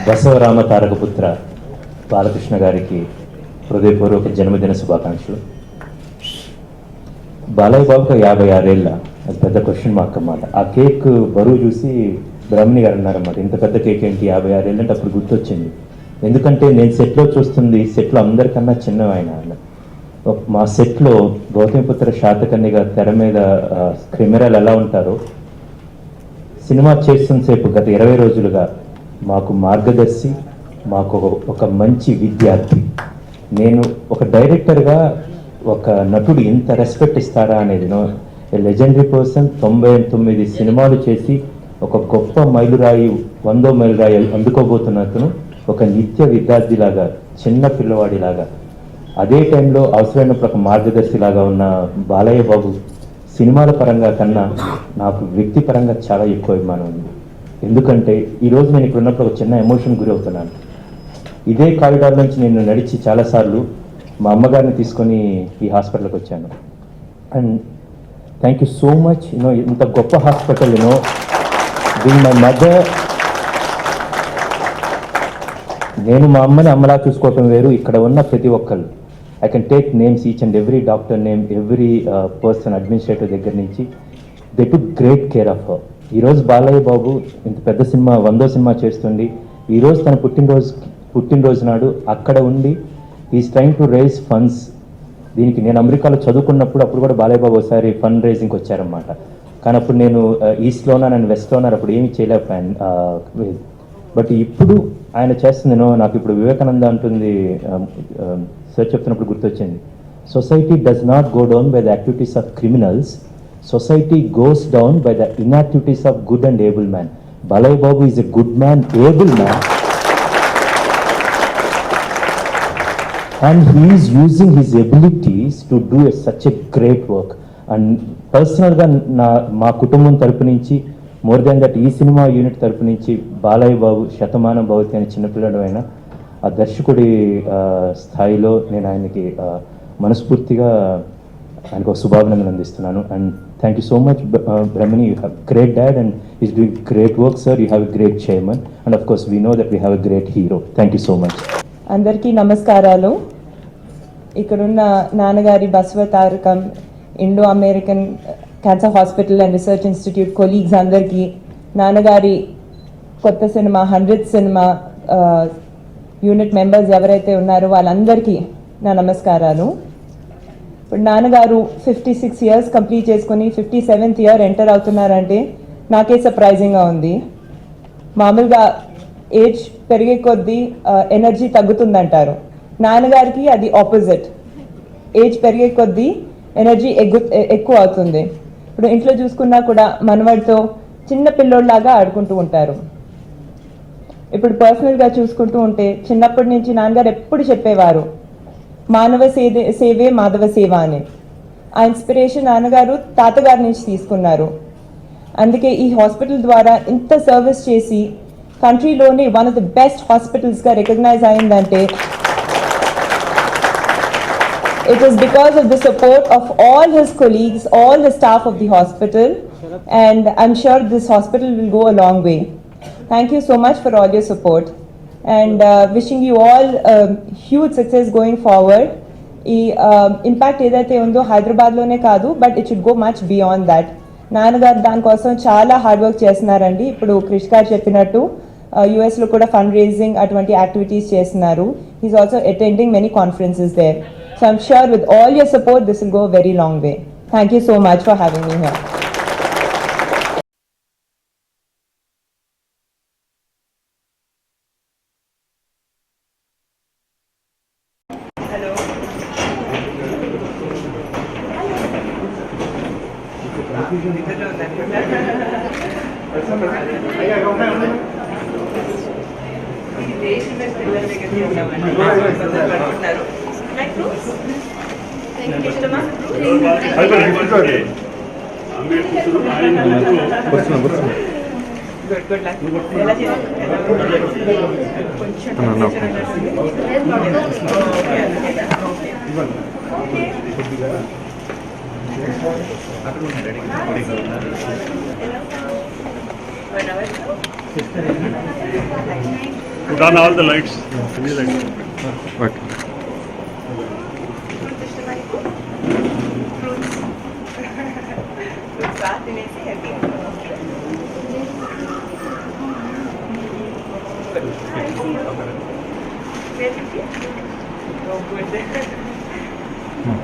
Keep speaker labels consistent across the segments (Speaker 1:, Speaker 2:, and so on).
Speaker 1: బసవరామ తారకపుత్ర బాలకృష్ణ గారికి హృదయపూర్వక జన్మదిన శుభాకాంక్షలు. బాలయ్య బాబుకు 56 ఏళ్ళ, అది పెద్ద క్వశ్చన్ మార్క్ అన్నమాట. ఆ కేక్ బరువు చూసి బ్రహ్మణి గారు అన్నారన్నమాట, ఇంత పెద్ద కేక్ ఏంటి 56 ఏళ్ళు అంటే అప్పుడు గుర్తొచ్చింది. ఎందుకంటే నేను సెట్లో చూస్తుంది, సెట్లో అందరికన్నా చిన్న ఆయన. మా సెట్లో గౌతమిపుత్ర శాతకర్ణి గారు తెర మీద కెమెరాలు ఎలా ఉంటారో, సినిమా చేస్తున్నంతసేపు గత 20 రోజులుగా మాకు మార్గదర్శి, మాకు ఒక మంచి విద్యార్థి. నేను ఒక డైరెక్టర్గా ఒక నటుడు ఇంత రెస్పెక్ట్ ఇస్తారా అనేది, లెజెండరీ పర్సన్, 99 సినిమాలు చేసి ఒక గొప్ప మైలురాయి, 100వ మైలురాయి అందుకోబోతున్న అతను ఒక నిత్య విద్యార్థిలాగా, చిన్న పిల్లవాడిలాగా, అదే టైంలో అవసరమైనప్పుడు ఒక మార్గదర్శిలాగా ఉన్న బాలయ్య బాబు సినిమాల పరంగా కన్నా నాకు వ్యక్తిపరంగా చాలా ఎక్కువ అభిమానం ఉంది. ఎందుకంటే ఈరోజు నేను ఇక్కడ ఉన్నప్పుడు ఒక చిన్న ఎమోషన్ గురి అవుతున్నాను. ఇదే కారిడార్ నుంచి నేను నడిచి చాలాసార్లు మా అమ్మగారిని తీసుకొని ఈ హాస్పిటల్కి వచ్చాను. And thank you so much. ఇంత గొప్ప హాస్పిటల్, బీయింగ్ మై మదర్. నేను మా అమ్మని అమ్మలా చూసుకోవటం వేరు, ఇక్కడ ఉన్న ప్రతి ఒక్కళ్ళు, I can take names, each and every doctor name, every person, administrative దగ్గర నుంచి, they took great care of her. ఈరోజు బాలయ్య బాబు ఇంత పెద్ద సినిమా, 100వ సినిమా చేస్తుంది. ఈరోజు తన పుట్టినరోజు నాడు అక్కడ ఉండి is trying to raise funds. దీనికి నేను అమెరికాలో చదువుకున్నప్పుడు అప్పుడు కూడా బాలయ్య బాబు ఒకసారి ఫండ్ రైజింగ్కి వచ్చారన్నమాట. కానీ అప్పుడు నేను ఈస్ట్లోనా, నేను వెస్ట్లోనా, అప్పుడు ఏమీ చేయలేకపోయాను. బట్ ఇప్పుడు ఆయన చేస్తుంది, నాకు ఇప్పుడు వివేకానంద అంటుంది, సార్ చెప్తున్నప్పుడు గుర్తొచ్చింది, society does not go down by the activities of criminals, society goes down by the ఇన్యాక్టివిటీస్ of good and able man. Balayya Babu is a good man, able man, and he is using his abilities to do such a great work. And పర్సనల్గా మా కుటుంబం తరపు నుంచి, more than that ఈ cinema unit తరపు నుంచి, బాలయ్య బాబు శతమానం భవతి అనే చిన్నపిల్లడు అయిన ఆ దర్శకుడి స్థాయిలో నేను ఆయనకి మనస్ఫూర్తిగా ఆయనకు ఒక శుభాభినందనలు అందిస్తున్నాను. And thank you so much Brahmani, you have great dad and is doing great work sir. You have a great chairman and of course we know that we have a great hero. Thank you so much.
Speaker 2: అందరికీ నమస్కారాలు. ఇక్కడున్న నాన్నగారి Basava Tarakam Indo American cancer hospital and research institute colleagues అందరికీ, నాన్నగారి కొత్త cinema 100th cinema unit members ఎవరైతే ఉన్నారో వాళ్ళందరికీ నా నమస్కారాలు. ఇప్పుడు నాన్నగారు 56 years కంప్లీట్ చేసుకొని 57th year ఎంటర్ అవుతున్నారంటే నాకే సర్ప్రైజింగ్గా ఉంది. మామూలుగా ఏజ్ పెరిగే కొద్దీ ఎనర్జీ తగ్గుతుందంటారు. నాన్నగారికి అది ఆపోజిట్, ఏజ్ పెరిగే కొద్దీ ఎనర్జీ ఎక్కువ అవుతుంది. ఇప్పుడు ఇంట్లో చూసుకున్నా కూడా మనవాడితో చిన్న పిల్లోళ్ళలాగా ఆడుకుంటూ ఉంటారు. ఇప్పుడు పర్సనల్గా చూసుకుంటూ ఉంటే చిన్నప్పటి నుంచి నాన్నగారు ఎప్పుడు చెప్పేవారు, మానవ సేవే మాధవ సేవ అని. ఆ ఇన్స్పిరేషన్ నాన్నగారు తాతగారి నుంచి తీసుకున్నారు. అందుకే ఈ హాస్పిటల్ ద్వారా ఇంత సర్వీస్ చేసి కంట్రీలోనే వన్ ఆఫ్ ద బెస్ట్ హాస్పిటల్స్గా రికగ్నైజ్ అయిందంటే it is because of the support of all his colleagues, all the staff of the hospital, and I'm sure this hospital will go a long way. Thank you so much for all your support, and wishing you all huge success going forward. ఈ impact ఏదైతే ఉందో హైదరాబాద్లోనే కాదు, but it should go much beyond that. నాన్నగారు దానికోసం చాలా hard work చేస్తున్నారండి. ఇప్పుడు క్రిష్ గారు చెప్పినట్టు యుఎస్లో కూడా ఫండ్ రేజింగ్ అటువంటి యాక్టివిటీస్ చేస్తున్నారు. He's also attending many conferences there. So I'm sure with all your support, this will go a very long way. Thank you so much for having me here. Hello. Good luck. Okay.
Speaker 3: Put on all the lights. Any lights.
Speaker 4: Okay.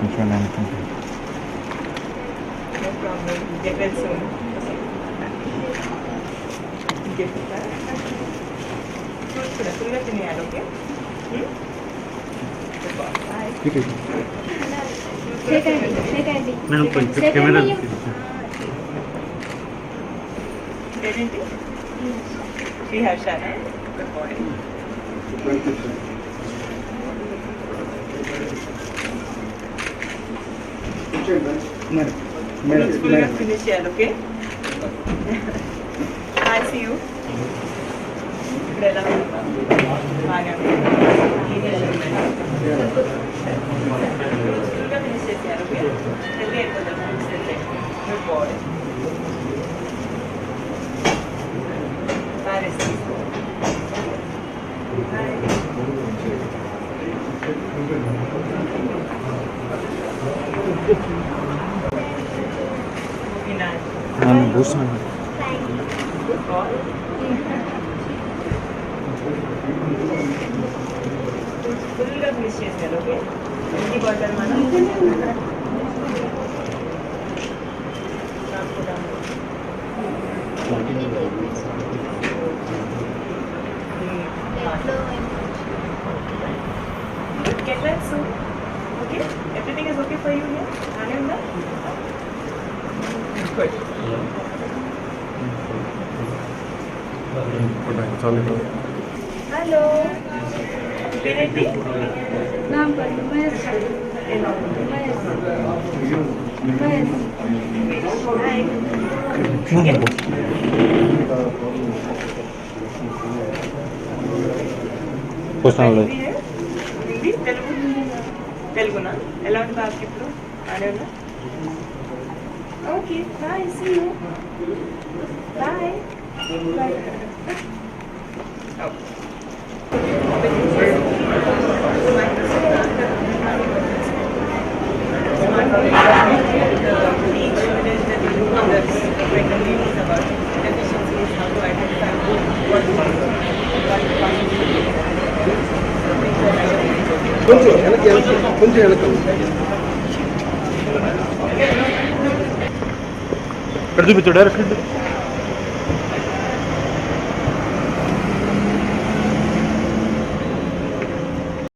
Speaker 4: కొంచెం అనుకుంటాను.
Speaker 2: No problem. Get well soon. Get well. Fruits కూడా ఫుల్గా తినేయాలి, okay?
Speaker 3: నేను కొంచెం camera
Speaker 2: ఏంటి శ్రీహర్షానా? Good morning. ఫుల్గా ఫినిష్ చేయాలి, ఓకే? Hi, see you. ఇప్పుడు ఎలా ఉంది? బాగా ఫుల్గా ఫినిష్ చేసేయాలి, ఓకే? హెల్దీ అయిపోతుంది. Good boy. బాగా రెస్ట్ తీసుకో.
Speaker 4: నన్ను కూర్చోండి.
Speaker 2: Good boy. ఫుల్గా ఫినిష్ చేశారు, ఓకే? ఎన్ని బాటిల్ మనం get well soon. Okay? Everything is okay for you here? Ananda? Good. Hello. Pineti?
Speaker 4: కూర్చోండి.
Speaker 2: హిందీ, తెలుగు? తెలుగునా? ఎలా ఉంది బాగా ఇప్పుడు? బాగానే ఉందా? Okay, bye, see you. Bye. Bye.
Speaker 5: కొంచెం వెనక
Speaker 3: ఇక్కడ చూపించు డైరెక్ట్